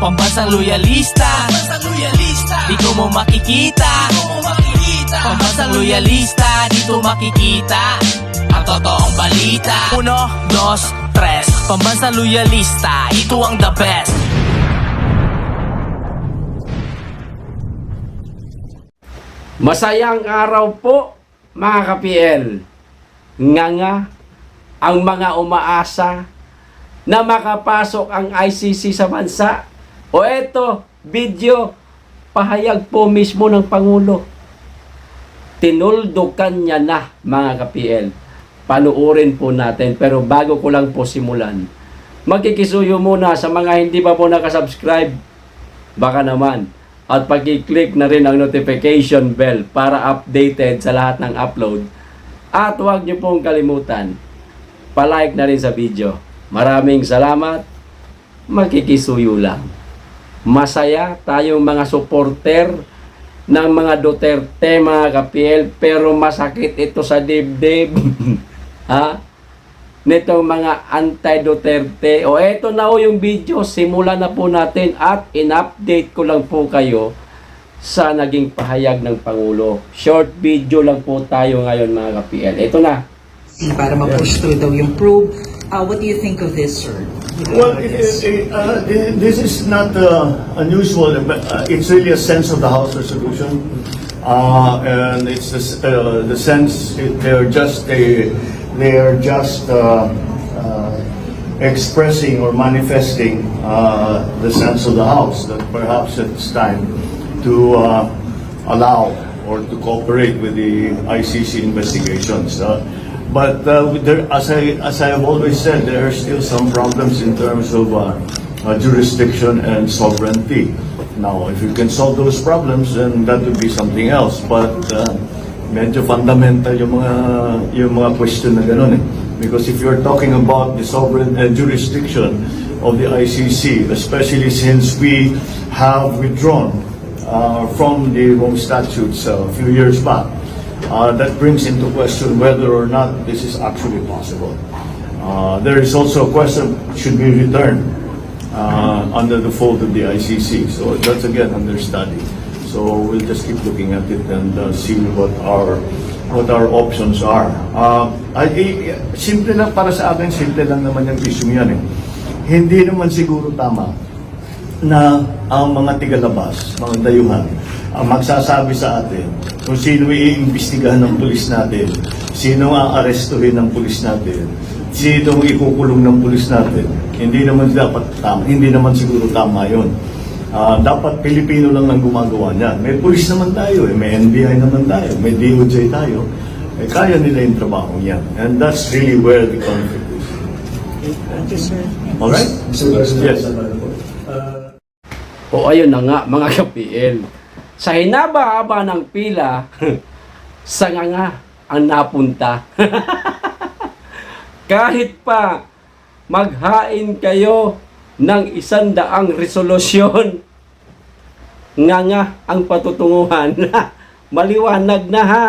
Pambansang loyalista, dito mo makikita. Pambansang loyalista, dito makikita ang totoong balita. 1, 2, 3, Pambansang loyalista, ito ang the best. Masayang araw po mga ka-PL. Nga ang mga umaasa na makapasok ang ICC sa bansa. O eto, video, pahayag po mismo ng Pangulo. Tinuldukan niya na mga ka-PL. Panuurin po natin, pero bago ko lang po simulan, magkikisuyo muna sa mga hindi pa po nakasubscribe. Baka naman. At pag-click na rin ang notification bell para updated sa lahat ng upload. At huwag niyo pong kalimutan, palike na rin sa video. Maraming salamat. Makikisuyo lang. Masaya tayong mga supporter ng mga Duterte, mga ka-PL, pero masakit ito sa dibdib. Ha? Nitong mga anti-Duterte. O eto na ho yung video, simulan na po natin at in-update ko lang po kayo sa naging pahayag ng Pangulo. Short video lang po tayo ngayon mga ka-PL. Eto na. Para ma-push through daw yung probe. What do you think of this, sir? Well, this is not unusual, but it's really a sense of the House resolution, and it's the sense they're just expressing or manifesting the sense of the House that perhaps it's time to allow or to cooperate with the ICC investigations. But as I have always said, there are still some problems in terms of jurisdiction and sovereignty. Now, if you can solve those problems, then that would be something else. But medyo fundamental yung mga question na gano'n eh. Because if you're talking about the sovereign jurisdiction of the ICC, especially since we have withdrawn from the Rome Statutes a few years back, that brings into question whether or not this is actually possible. There is also a question, should we return under the fold of the ICC? So that's again under study. So we'll just keep looking at it and see what our options are. Simple lang para sa akin, simple lang naman yung issue yan eh. Hindi naman siguro tama na ang mga tigalabas, mga dayuhan, ang magsasabi sa atin kung sino iimbestigahan ng pulis natin, sino ang arestuhin ng pulis natin, sino ang ikukulong ng pulis natin. Hindi naman dapat tama, hindi naman siguro tama yun. Dapat Pilipino lang ang gumagawa niyan. May pulis naman tayo, may NBI naman tayo, may DOJ tayo. Kaya nila yung trabaho niyan. And that's really where the conflict is. Thank you, sir. Alright? Yes. O ayun na nga mga ka-PL. Sa hinaba-haba ng pila, sanga nga ang napunta. Kahit pa maghain kayo ng 100 resolusyon, nga ang patutunguhan. Maliwanag na ha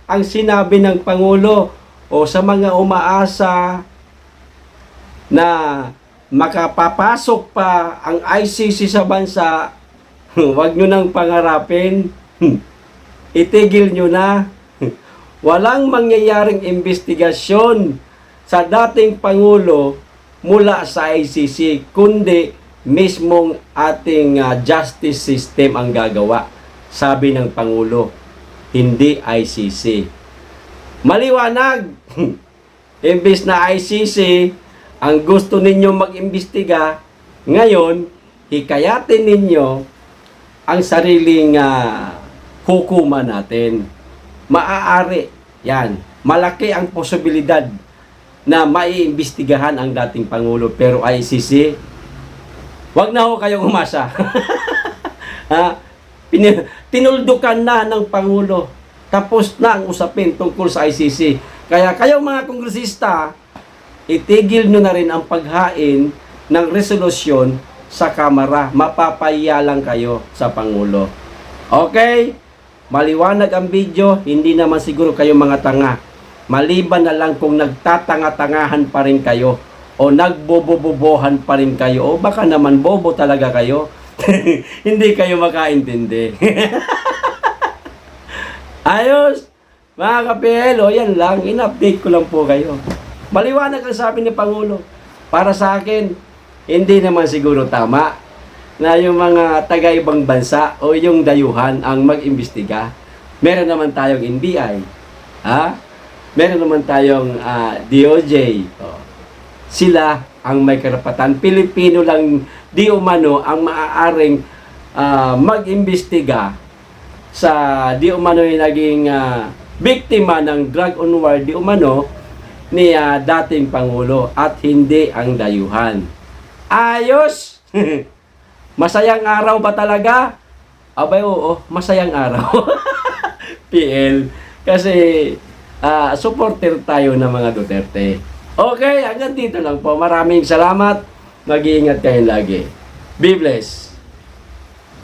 ang sinabi ng Pangulo o sa mga umaasa na makapapasok pa ang ICC sa bansa, huwag nyo nang pangarapin. Itigil nyo na. Walang mangyayaring investigasyon sa dating Pangulo mula sa ICC, kundi mismong ating justice system ang gagawa. Sabi ng Pangulo, hindi ICC. Maliwanag. Imbis na ICC, ang gusto ninyo mag-imbestiga, ngayon, hikayatin ninyo ang sariling hukuman natin. Maaari, yan, malaki ang posibilidad na maiimbestigahan ang dating Pangulo, pero ICC, wag na ho kayong umasa. Tinuldukan na ng Pangulo. Tapos na ang usapin tungkol sa ICC. Kaya kayong mga kongresista, itigil nyo na rin ang paghain ng resolusyon sa Kamara. Mapapahiya lang kayo sa Pangulo. Okay? Maliwanag ang video, hindi naman siguro kayo mga tanga. Maliban na lang kung nagtatanga-tangahan pa rin kayo o nagbobobobohan pa rin kayo o baka naman bobo talaga kayo. Hindi kayo makaintindi. Ayos! Mga ka-PL, o yan lang, in-update ko lang po kayo. Maliwanag ang sabi ni Pangulo. Para sa akin, hindi naman siguro tama na yung mga taga-ibang bansa o yung dayuhan ang mag-imbestiga. Meron naman tayong NBI. Ha? Meron naman tayong DOJ. Sila ang may karapatan. Pilipino lang di umano ang maaaring mag-imbestiga sa di umano yung naging biktima ng drug on war di umano ni dating Pangulo at hindi ang dayuhan. Ayos! Masayang araw ba talaga? Abay, oo, masayang araw. PL. Kasi supporter tayo ng mga Duterte. Okay, hanggang dito lang po. Maraming salamat. Mag-iingat kayo lagi. Be blessed.